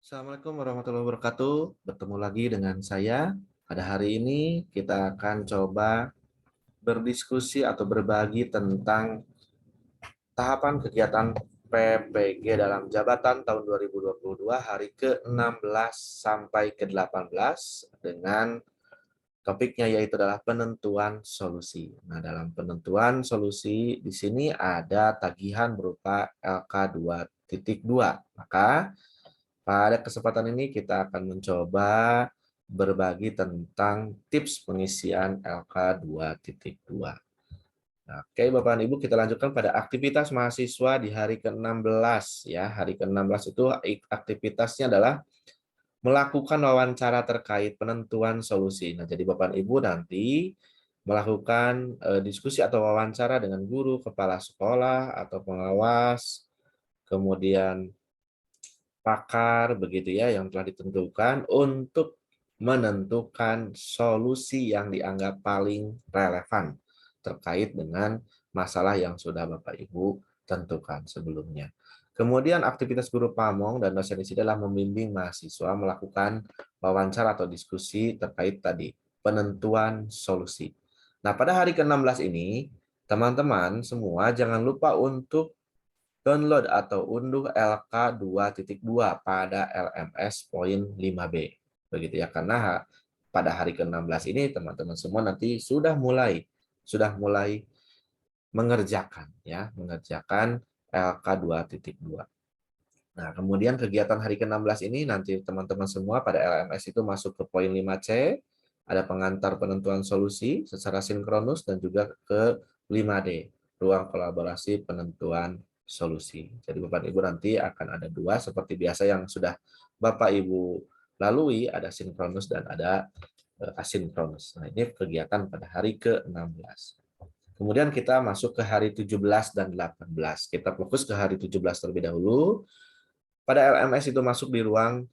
Assalamualaikum warahmatullahi wabarakatuh. Bertemu lagi dengan saya. Pada hari ini kita akan coba berdiskusi atau berbagi tentang tahapan kegiatan PPG dalam jabatan tahun 2022 hari ke-16 sampai ke-18 dengan topiknya yaitu adalah penentuan solusi. Nah, dalam penentuan solusi di sini ada tagihan berupa LK2.2. Maka pada kesempatan ini kita akan mencoba berbagi tentang tips pengisian LK2.2. Oke, Bapak dan Ibu, kita lanjutkan pada aktivitas mahasiswa di hari ke-16 ya. Hari ke-16 itu aktivitasnya adalah melakukan wawancara terkait penentuan solusi. Nah, jadi Bapak dan Ibu nanti melakukan diskusi atau wawancara dengan guru, kepala sekolah atau pengawas, kemudian pakar begitu ya yang telah ditentukan untuk menentukan solusi yang dianggap paling relevan terkait dengan masalah yang sudah Bapak Ibu tentukan sebelumnya. Kemudian aktivitas guru pamong dan dosen di sini adalah membimbing mahasiswa melakukan wawancara atau diskusi terkait tadi penentuan solusi. Nah, pada hari ke-16 ini teman-teman semua jangan lupa untuk download atau unduh LK2.2 pada LMS poin 5B. Begitu ya, karena pada hari ke-16 ini teman-teman semua nanti sudah mulai mengerjakan LK2.2. Nah, kemudian kegiatan hari ke-16 ini nanti teman-teman semua pada LMS itu masuk ke poin 5C, ada pengantar penentuan solusi secara sinkronus dan juga ke 5D, ruang kolaborasi penentuan solusi. Jadi Bapak Ibu nanti akan ada dua seperti biasa yang sudah Bapak Ibu lalui, ada sinkronus dan ada asinkronus. Nah, ini kegiatan pada hari ke-16. Kemudian kita masuk ke hari 17 dan 18. Kita fokus ke hari 17 terlebih dahulu. Pada LMS itu masuk di ruang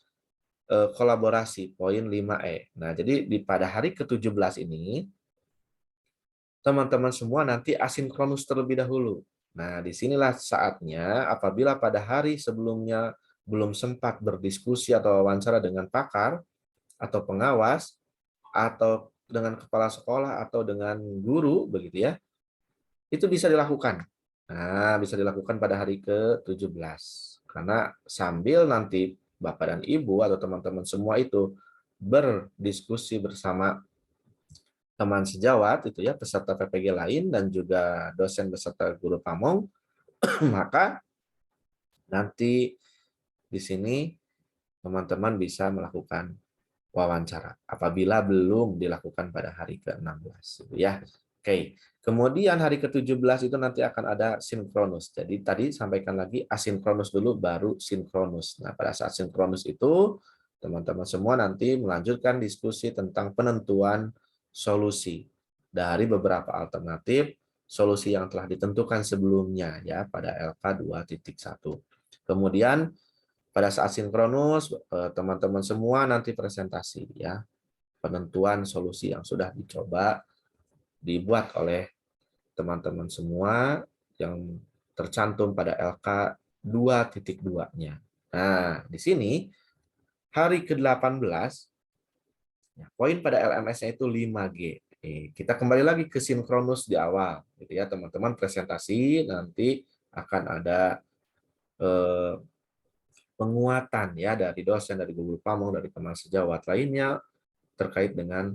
kolaborasi poin 5E. Nah, jadi pada hari ke-17 ini teman-teman semua nanti asinkronus terlebih dahulu. Nah, disinilah saatnya apabila pada hari sebelumnya belum sempat berdiskusi atau wawancara dengan pakar atau pengawas atau dengan kepala sekolah atau dengan guru begitu ya, itu bisa dilakukan. Nah, bisa dilakukan pada hari ke-17. Karena sambil nanti Bapak dan Ibu atau teman-teman semua itu berdiskusi bersama teman sejawat itu ya, peserta PPG lain dan juga dosen beserta guru pamong, maka nanti di sini teman-teman bisa melakukan wawancara apabila belum dilakukan pada hari ke-16 gitu ya. Oke. Kemudian hari ke-17 itu nanti akan ada sinkronus. Jadi tadi sampaikan lagi asinkronus dulu baru sinkronus. Nah, pada saat sinkronus itu teman-teman semua nanti melanjutkan diskusi tentang penentuan solusi dari beberapa alternatif solusi yang telah ditentukan sebelumnya ya pada LK2.1. Kemudian pada saat sinkronus, teman-teman semua nanti presentasi ya, penentuan solusi yang sudah dicoba dibuat oleh teman-teman semua yang tercantum pada LK2.2-nya. Nah, di sini hari ke-18, ya, poin pada LMS-nya itu 5G. Kita kembali lagi ke sinkronus di awal, gitu ya teman-teman, presentasi nanti akan ada eh, penguatan ya dari dosen, dari guru pamong, dari teman sejawat lainnya terkait dengan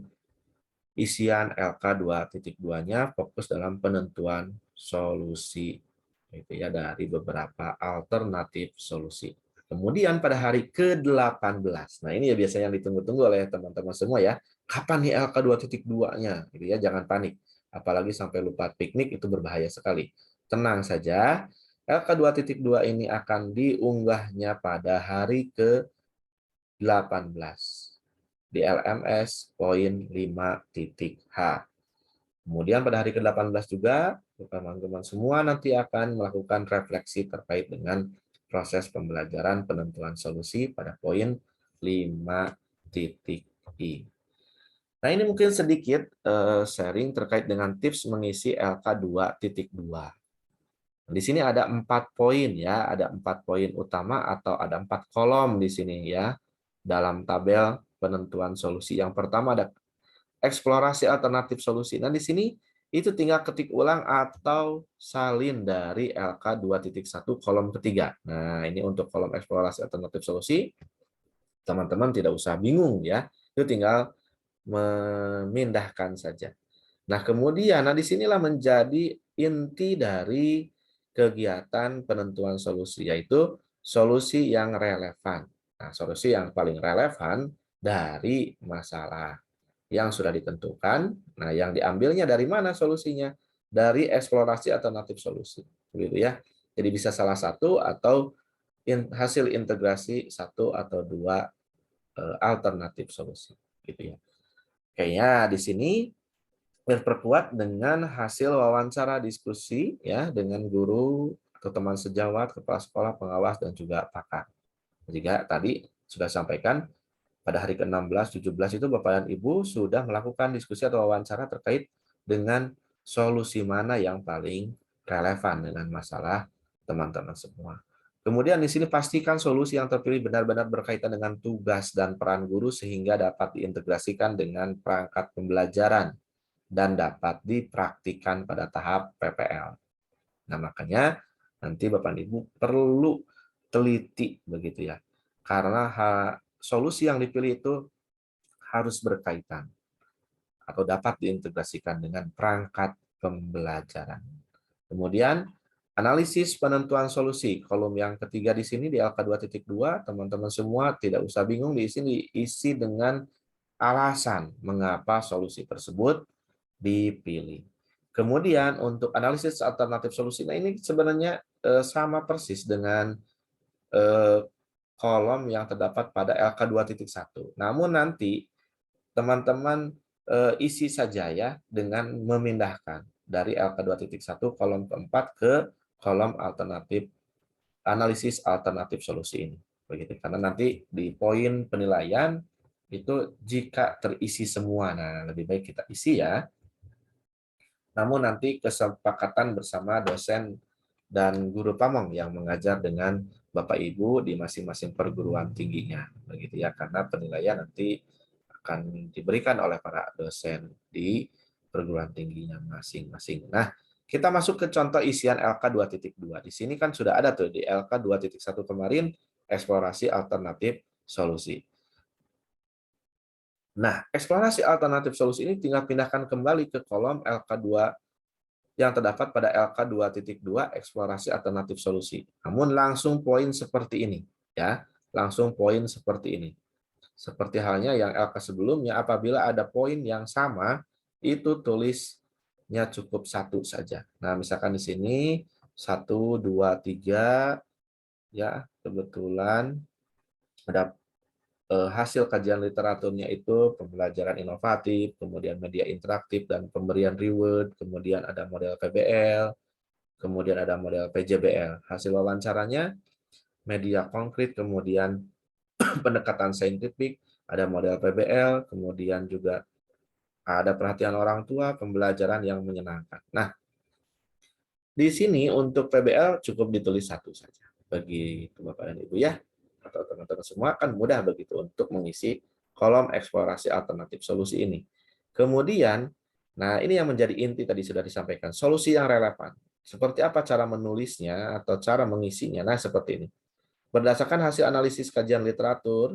isian LK2.2-nya fokus dalam penentuan solusi itu ya dari beberapa alternatif solusi. Kemudian pada hari ke-18. Nah, ini ya biasanya yang ditunggu-tunggu oleh teman-teman semua ya. Kapan nih LK2.2-nya? Gitu ya, jangan panik. Apalagi sampai lupa piknik itu berbahaya sekali. Tenang saja, LK2.2 ini akan diunggahnya pada hari ke-18 di LMS poin 5.H. Kemudian pada hari ke-18 juga, teman-teman semua nanti akan melakukan refleksi terkait dengan proses pembelajaran penentuan solusi pada poin 5.I. Nah, ini mungkin sedikit sharing terkait dengan tips mengisi LK2.2. Di sini ada 4 poin ya, ada 4 poin utama atau ada 4 kolom di sini ya dalam tabel penentuan solusi. Yang pertama ada eksplorasi alternatif solusi. Nah, di sini itu tinggal ketik ulang atau salin dari LK 2.1 kolom ketiga. Nah, ini untuk kolom eksplorasi alternatif solusi, teman-teman tidak usah bingung ya. Itu tinggal memindahkan saja. Nah, kemudian di sinilah menjadi inti dari kegiatan penentuan solusi, yaitu solusi yang relevan. Nah, solusi yang paling relevan dari masalah yang sudah ditentukan. Nah, yang diambilnya dari mana solusinya? Dari eksplorasi alternatif solusi. Begitu ya. Jadi bisa salah satu atau hasil integrasi satu atau dua alternatif solusi. Gitu ya. Kayaknya di sini berperkuat dengan hasil wawancara diskusi ya dengan guru atau teman sejawat, kepala sekolah, pengawas, dan juga pakar. Jika tadi sudah sampaikan pada hari ke-16, 17 itu Bapak dan Ibu sudah melakukan diskusi atau wawancara terkait dengan solusi mana yang paling relevan dengan masalah teman-teman semua. Kemudian di sini pastikan solusi yang terpilih benar-benar berkaitan dengan tugas dan peran guru sehingga dapat diintegrasikan dengan perangkat pembelajaran dan dapat dipraktikkan pada tahap PPL. Nah, makanya nanti Bapak dan Ibu perlu teliti begitu ya. Karena solusi yang dipilih itu harus berkaitan atau dapat diintegrasikan dengan perangkat pembelajaran. Kemudian analisis penentuan solusi. Kolom yang ketiga di sini di LK2.2, teman-teman semua tidak usah bingung, di sini diisi dengan alasan mengapa solusi tersebut dipilih. Kemudian untuk analisis alternatif solusi, nah ini sebenarnya sama persis dengan kolom yang terdapat pada LK2.1. Namun nanti teman-teman isi saja ya dengan memindahkan dari LK2.1 kolom keempat ke kolom alternatif analisis alternatif solusi ini. Begitu. Karena nanti di poin penilaian itu jika terisi semua. Nah, lebih baik kita isi ya. Namun nanti kesepakatan bersama dosen dan guru pamong yang mengajar dengan Bapak Ibu di masing-masing perguruan tingginya. Begitu ya, karena penilaian nanti akan diberikan oleh para dosen di perguruan tingginya masing-masing. Nah, kita masuk ke contoh isian LK 2.2. Di sini kan sudah ada tuh di LK 2.1 kemarin eksplorasi alternatif solusi. Nah, eksplorasi alternatif solusi ini tinggal pindahkan kembali ke kolom LK2 yang terdapat pada LK2.2 eksplorasi alternatif solusi. Namun langsung poin seperti ini ya. Langsung poin seperti ini. Seperti halnya yang LK sebelumnya, apabila ada poin yang sama, itu tulisnya cukup satu saja. Nah, misalkan di sini 1, 2, 3, ya kebetulan ada hasil kajian literaturnya itu pembelajaran inovatif, kemudian media interaktif, dan pemberian reward, kemudian ada model PBL, kemudian ada model PJBL. Hasil wawancaranya media konkret, kemudian pendekatan saintifik, ada model PBL, kemudian juga ada perhatian orang tua, pembelajaran yang menyenangkan. Nah, di sini untuk PBL cukup ditulis satu saja. Bagi Bapak dan Ibu ya, atau teman-teman semua kan mudah begitu untuk mengisi kolom eksplorasi alternatif solusi ini. Kemudian, nah ini yang menjadi inti tadi sudah disampaikan, solusi yang relevan. Seperti apa cara menulisnya atau cara mengisinya? Nah, seperti ini. Berdasarkan hasil analisis kajian literatur,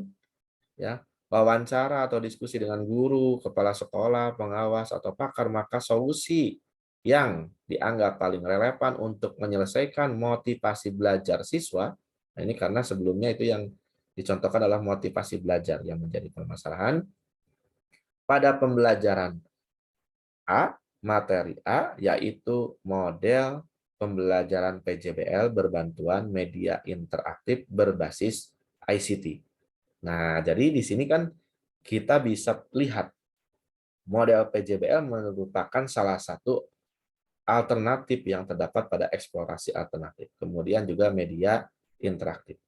ya, wawancara atau diskusi dengan guru, kepala sekolah, pengawas, atau pakar, maka solusi yang dianggap paling relevan untuk menyelesaikan motivasi belajar siswa, nah ini karena sebelumnya itu yang dicontohkan adalah motivasi belajar yang menjadi permasalahan pada pembelajaran A, materi A, yaitu model pembelajaran PJBL berbantuan media interaktif berbasis ICT. Nah, jadi di sini kan kita bisa lihat model PJBL merupakan salah satu alternatif yang terdapat pada eksplorasi alternatif. Kemudian juga media interaktif.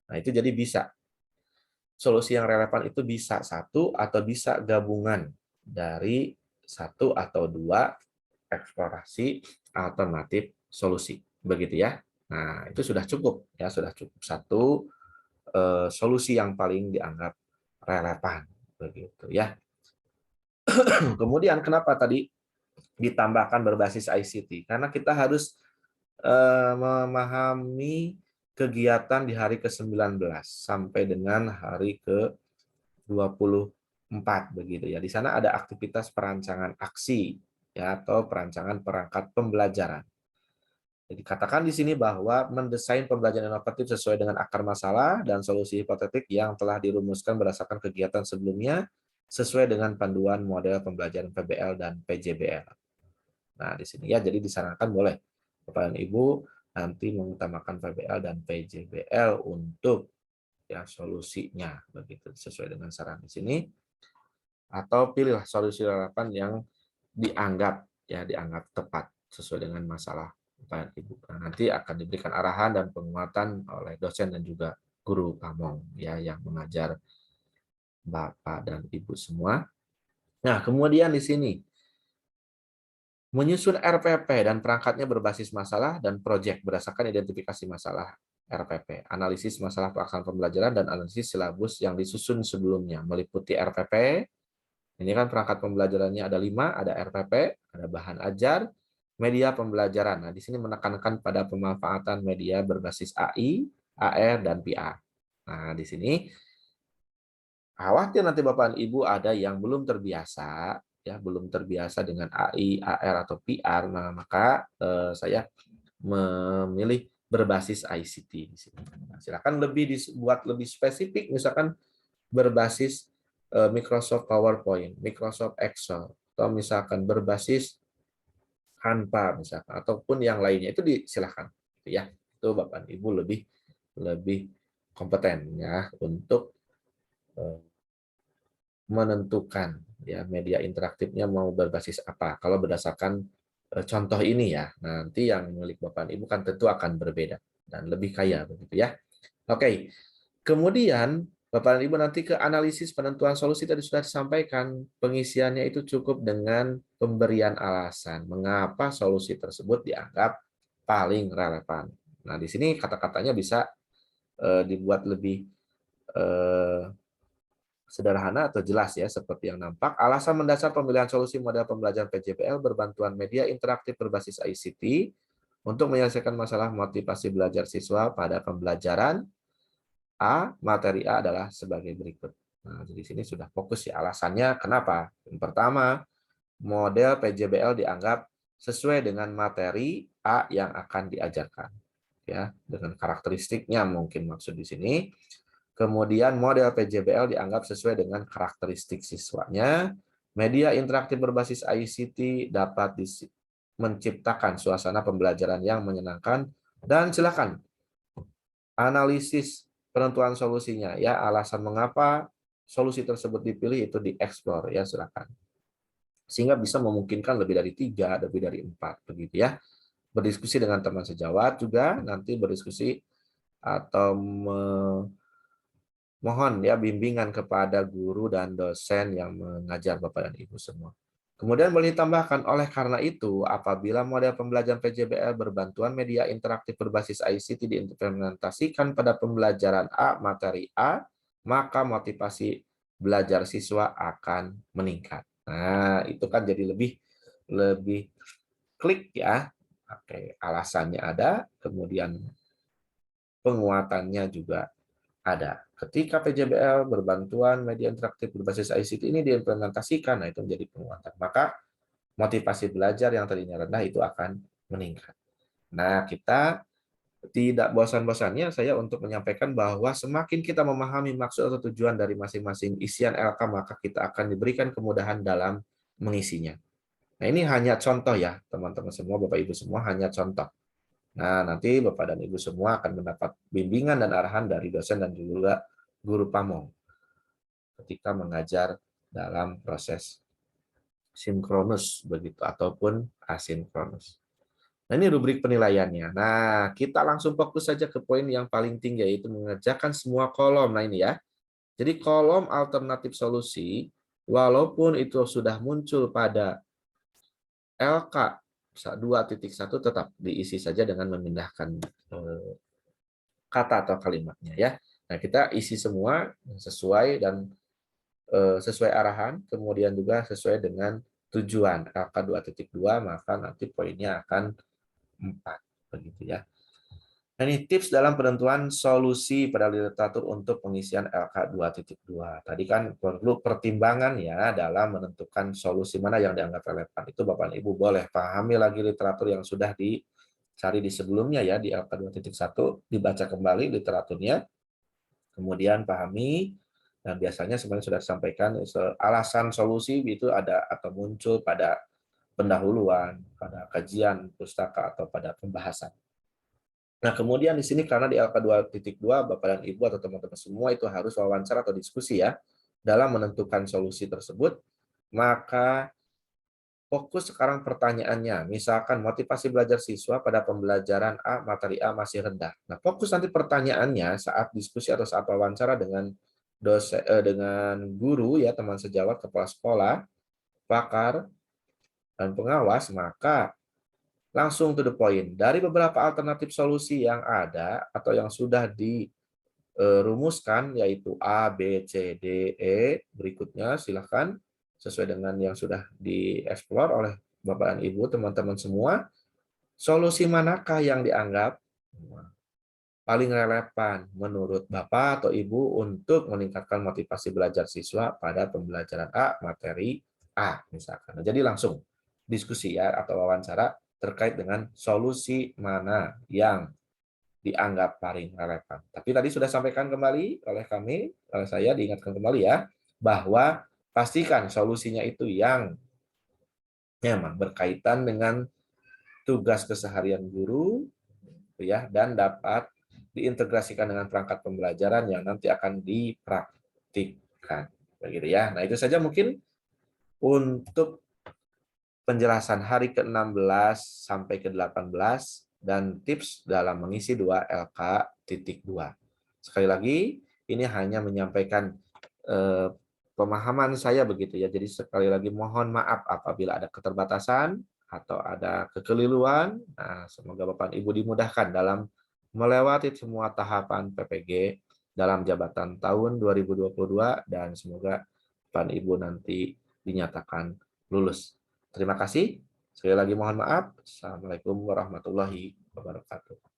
Nah, itu jadi bisa. Solusi yang relevan itu bisa satu atau bisa gabungan dari satu atau dua eksplorasi alternatif solusi. begitu ya. Nah, itu sudah cukup ya, sudah cukup satu solusi yang paling dianggap relevan begitu ya. Kemudian kenapa tadi ditambahkan berbasis ICT? Karena kita harus memahami kegiatan di hari ke-19 sampai dengan hari ke-24 begitu ya. Di sana ada aktivitas perancangan aksi ya atau perancangan perangkat pembelajaran. Jadi katakan di sini bahwa mendesain pembelajaran inovatif sesuai dengan akar masalah dan solusi hipotetik yang telah dirumuskan berdasarkan kegiatan sebelumnya sesuai dengan panduan model pembelajaran PBL dan PJBL. Nah, di sini ya jadi disarankan boleh Bapak dan Ibu nanti mengutamakan PBL dan PJBL untuk ya solusinya begitu sesuai dengan saran di sini atau pilihlah solusi relevan yang dianggap tepat sesuai dengan masalah Bapak dan Ibu. Nah, nanti akan diberikan arahan dan penguatan oleh dosen dan juga guru pamong ya yang mengajar Bapak dan Ibu semua. Nah, kemudian di sini menyusun RPP dan perangkatnya berbasis masalah dan proyek berdasarkan identifikasi masalah RPP, analisis masalah pelaksanaan pembelajaran dan analisis silabus yang disusun sebelumnya meliputi RPP. Ini kan perangkat pembelajarannya ada 5, ada RPP, ada bahan ajar, media pembelajaran. Nah, di sini menekankan pada pemanfaatan media berbasis AI, AR, dan PR. Nah, di sini khawatir nanti Bapak dan Ibu ada yang belum terbiasa, ya belum terbiasa dengan AI, AR, atau PR. Nah, maka saya memilih berbasis ICT di sini. Nah, silakan dibuat lebih spesifik, misalkan berbasis Microsoft PowerPoint, Microsoft Excel, atau misalkan berbasis Canva misalkan, ataupun yang lainnya itu disilahkan, ya itu Bapak Ibu lebih kompeten ya untuk menentukan ya media interaktifnya mau berbasis apa. Kalau berdasarkan contoh ini ya, nanti yang milik Bapak Ibu kan tentu akan berbeda dan lebih kaya begitu ya. Oke. Kemudian Bapak dan Ibu nanti ke analisis penentuan solusi tadi sudah disampaikan, pengisiannya itu cukup dengan pemberian alasan mengapa solusi tersebut dianggap paling relevan. Nah, di sini kata-katanya bisa dibuat lebih sederhana atau jelas ya, seperti yang nampak. Alasan mendasar pemilihan solusi model pembelajaran PJBL berbantuan media interaktif berbasis ICT untuk menyelesaikan masalah motivasi belajar siswa pada pembelajaran materi A adalah sebagai berikut. Nah, di sini sudah fokus ya alasannya kenapa. Yang pertama, model PJBL dianggap sesuai dengan materi A yang akan diajarkan. Ya, dengan karakteristiknya mungkin maksud di sini. Kemudian model PJBL dianggap sesuai dengan karakteristik siswanya. Media interaktif berbasis ICT dapat menciptakan suasana pembelajaran yang menyenangkan dan silakan analisis penentuan solusinya ya, alasan mengapa solusi tersebut dipilih itu dieksplor ya, silakan. Sehingga bisa memungkinkan lebih dari 3, lebih dari 4 begitu ya. Berdiskusi dengan teman sejawat juga, nanti berdiskusi atau mohon ya bimbingan kepada guru dan dosen yang mengajar Bapak dan Ibu semua. Kemudian boleh ditambahkan, oleh karena itu, apabila model pembelajaran PJBL berbantuan media interaktif berbasis ICT diimplementasikan pada pembelajaran A, materi A, maka motivasi belajar siswa akan meningkat. Nah, itu kan jadi lebih klik ya. Oke, alasannya ada, kemudian penguatannya juga ada. Ketika PJBL berbantuan media interaktif berbasis ICT ini diimplementasikan, nah itu menjadi penguatan. Maka motivasi belajar yang tadinya rendah itu akan meningkat. Nah, kita tidak bosan-bosannya saya untuk menyampaikan bahwa semakin kita memahami maksud atau tujuan dari masing-masing isian LK, maka kita akan diberikan kemudahan dalam mengisinya. Nah, ini hanya contoh ya, teman-teman semua, Bapak Ibu semua, hanya contoh. Nah, nanti Bapak dan Ibu semua akan mendapat bimbingan dan arahan dari dosen dan juga guru pamong ketika mengajar dalam proses sinkronus begitu ataupun asinkronus. Nah, ini rubrik penilaiannya. Nah, kita langsung fokus saja ke poin yang paling tinggi, yaitu mengerjakan semua kolom. Nah, ini ya. Jadi kolom alternatif solusi, walaupun itu sudah muncul pada LK 2.1 tetap diisi saja dengan memindahkan kata atau kalimatnya ya. Nah, kita isi semua sesuai dan sesuai arahan, kemudian juga sesuai dengan tujuan LK 2.2, maka nanti poinnya akan 4 begitu ya. Nah, ini tips dalam penentuan solusi pada literatur untuk pengisian LK 2.2. Tadi kan perlu pertimbangan ya dalam menentukan solusi mana yang dianggap relevan. Itu Bapak Ibu boleh pahami lagi literatur yang sudah dicari di sebelumnya ya di LK 2.1, dibaca kembali literaturnya, kemudian pahami, dan biasanya sebenarnya sudah disampaikan alasan solusi itu ada atau muncul pada pendahuluan, pada kajian pustaka atau pada pembahasan. Nah, kemudian di sini karena di LK 2.2 Bapak dan Ibu atau teman-teman semua itu harus wawancara atau diskusi ya dalam menentukan solusi tersebut, maka fokus sekarang pertanyaannya, misalkan motivasi belajar siswa pada pembelajaran A, materi A masih rendah. Nah, fokus nanti pertanyaannya saat diskusi atau saat wawancara dengan dengan guru ya, teman sejawat, kepala sekolah, pakar, dan pengawas, maka langsung to the point. Dari beberapa alternatif solusi yang ada atau yang sudah dirumuskan, yaitu A, B, C, D, E, berikutnya silahkan sesuai dengan yang sudah dieksplor oleh Bapak dan Ibu, teman-teman semua, solusi manakah yang dianggap paling relevan menurut Bapak atau Ibu untuk meningkatkan motivasi belajar siswa pada pembelajaran A, materi A, misalkan. Jadi langsung diskusi ya atau wawancara terkait dengan solusi mana yang dianggap paling relevan. Tapi tadi sudah sampaikan kembali oleh kami, oleh saya diingatkan kembali ya, bahwa pastikan solusinya itu yang memang berkaitan dengan tugas keseharian guru ya, dan dapat diintegrasikan dengan perangkat pembelajaran yang nanti akan dipraktikkan. Begitu ya. Nah, itu saja mungkin untuk penjelasan hari ke-16 sampai ke-18 dan tips dalam mengisi 2 LK.2. Sekali lagi, ini hanya menyampaikan pemahaman saya begitu ya. Jadi sekali lagi mohon maaf apabila ada keterbatasan atau ada kekeliruan. Nah, semoga Bapak Ibu dimudahkan dalam melewati semua tahapan PPG dalam jabatan tahun 2022 dan semoga Bapak Ibu nanti dinyatakan lulus. Terima kasih. Sekali lagi mohon maaf. Assalamualaikum warahmatullahi wabarakatuh.